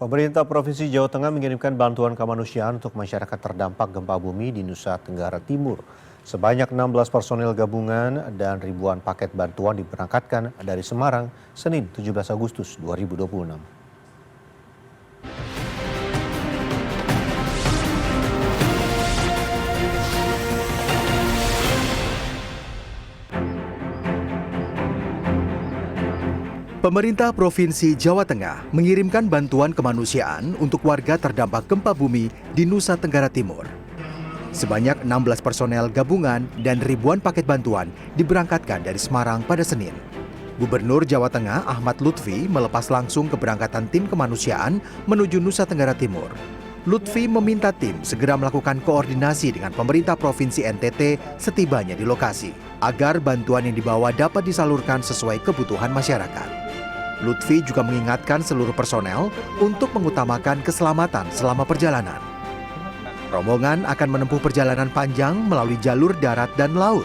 Pemerintah Provinsi Jawa Tengah mengirimkan bantuan kemanusiaan untuk masyarakat terdampak gempa bumi di Nusa Tenggara Timur. Sebanyak 16 personel gabungan dan ribuan paket bantuan diberangkatkan dari Semarang Senin 17 Agustus 2026. Pemerintah Provinsi Jawa Tengah mengirimkan bantuan kemanusiaan untuk warga terdampak gempa bumi di Nusa Tenggara Timur. Sebanyak 16 personel gabungan dan ribuan paket bantuan diberangkatkan dari Semarang pada Senin. Gubernur Jawa Tengah Ahmad Lutfi melepas langsung keberangkatan tim kemanusiaan menuju Nusa Tenggara Timur. Lutfi meminta tim segera melakukan koordinasi dengan pemerintah Provinsi NTT setibanya di lokasi, agar bantuan yang dibawa dapat disalurkan sesuai kebutuhan masyarakat. Lutfi juga mengingatkan seluruh personel untuk mengutamakan keselamatan selama perjalanan. Rombongan akan menempuh perjalanan panjang melalui jalur darat dan laut.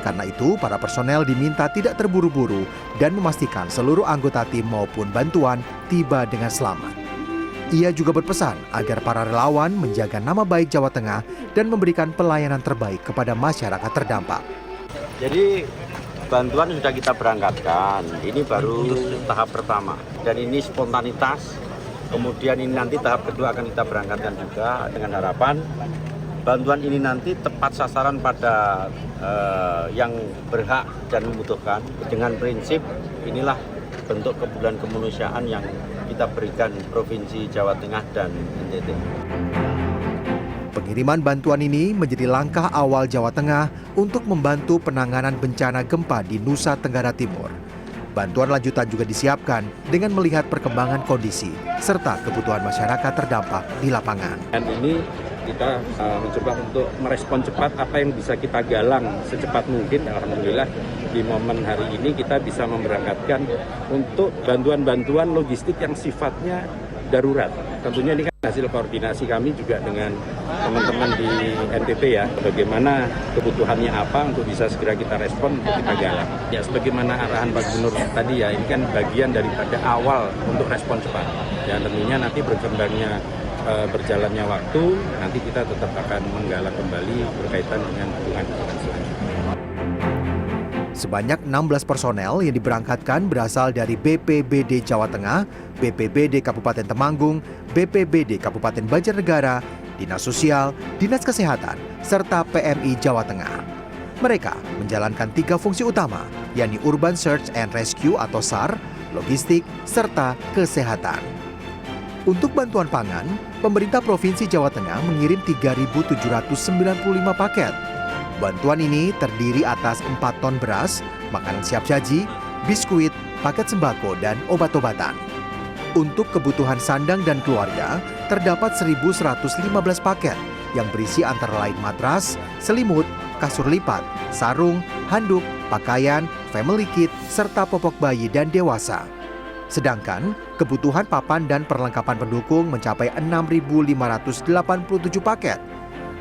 Karena itu, para personel diminta tidak terburu-buru dan memastikan seluruh anggota tim maupun bantuan tiba dengan selamat. Ia juga berpesan agar para relawan menjaga nama baik Jawa Tengah dan memberikan pelayanan terbaik kepada masyarakat terdampak. Jadi bantuan sudah kita berangkatkan, ini baru tahap pertama dan ini spontanitas. Kemudian ini nanti tahap kedua akan kita berangkatkan juga dengan harapan bantuan ini nanti tepat sasaran pada yang berhak dan membutuhkan. Dengan prinsip inilah bentuk kepedulian kemanusiaan yang kita berikan Provinsi Jawa Tengah dan NTT. Pengiriman bantuan ini menjadi langkah awal Jawa Tengah untuk membantu penanganan bencana gempa di Nusa Tenggara Timur. Bantuan lanjutan juga disiapkan dengan melihat perkembangan kondisi serta kebutuhan masyarakat terdampak di lapangan. Dan ini kita mencoba untuk merespon cepat apa yang bisa kita galang secepat mungkin. Alhamdulillah di momen hari ini kita bisa memberangkatkan untuk bantuan-bantuan logistik yang sifatnya darurat. Tentunya ini kan hasil koordinasi kami juga dengan teman-teman di NTT ya, bagaimana kebutuhannya apa untuk bisa segera kita respon, untuk kita galang. Ya sebagaimana arahan Pak Gubernur tadi ya, ini kan bagian daripada awal untuk respon cepat. Dan tentunya nanti berkembangnya berjalannya waktu, nanti kita tetap akan menggalang kembali berkaitan dengan dukungan selanjutnya. Sebanyak 16 personel yang diberangkatkan berasal dari BPBD Jawa Tengah, BPBD Kabupaten Temanggung, BPBD Kabupaten Banjarnegara, Dinas Sosial, Dinas Kesehatan, serta PMI Jawa Tengah. Mereka menjalankan 3 fungsi utama, yakni Urban Search and Rescue atau SAR, logistik, serta kesehatan. Untuk bantuan pangan, pemerintah Provinsi Jawa Tengah mengirim 3.795 paket. Bantuan ini terdiri atas 4 ton beras, makanan siap saji, biskuit, paket sembako, dan obat-obatan. Untuk kebutuhan sandang dan keluarga, terdapat 1.115 paket yang berisi antara lain matras, selimut, kasur lipat, sarung, handuk, pakaian, family kit, serta popok bayi dan dewasa. Sedangkan kebutuhan papan dan perlengkapan pendukung mencapai 6.587 paket.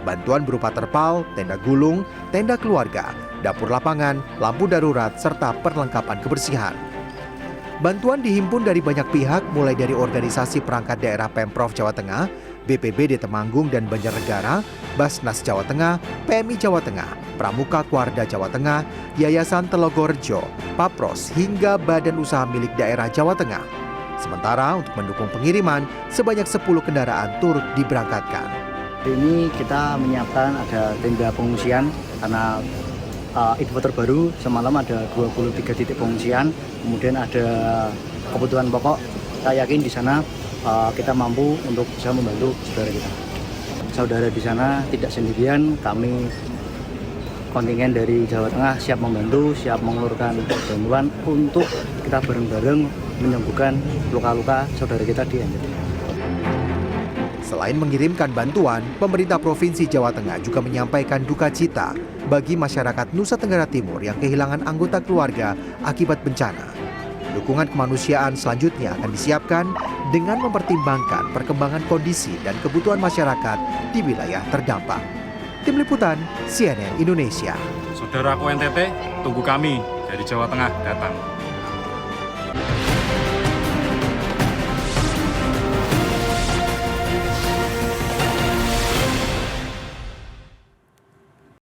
Bantuan berupa terpal, tenda gulung, tenda keluarga, dapur lapangan, lampu darurat, serta perlengkapan kebersihan. Bantuan dihimpun dari banyak pihak mulai dari organisasi perangkat daerah Pemprov Jawa Tengah, BPBD Temanggung dan Banjarnegara, Basnas Jawa Tengah, PMI Jawa Tengah, Pramuka Kuarda Jawa Tengah, Yayasan Telogorejo, Papros, hingga Badan Usaha Milik Daerah Jawa Tengah. Sementara untuk mendukung pengiriman, sebanyak 10 kendaraan turut diberangkatkan. Ini kita menyiapkan ada tenda pengungsian karena info terbaru semalam ada 23 titik pengungsian, kemudian ada kebutuhan pokok. Saya yakin di sana kita mampu untuk bisa membantu saudara kita. Saudara di sana tidak sendirian, kami kontingen dari Jawa Tengah siap membantu, siap mengeluarkan bantuan untuk kita bareng-bareng menyembuhkan luka-luka saudara kita di NTT. Selain mengirimkan bantuan, pemerintah Provinsi Jawa Tengah juga menyampaikan duka cita bagi masyarakat Nusa Tenggara Timur yang kehilangan anggota keluarga akibat bencana. Dukungan kemanusiaan selanjutnya akan disiapkan dengan mempertimbangkan perkembangan kondisi dan kebutuhan masyarakat di wilayah terdampak. Tim Liputan CNN Indonesia. Saudaraku NTT, tunggu kami dari Jawa Tengah datang.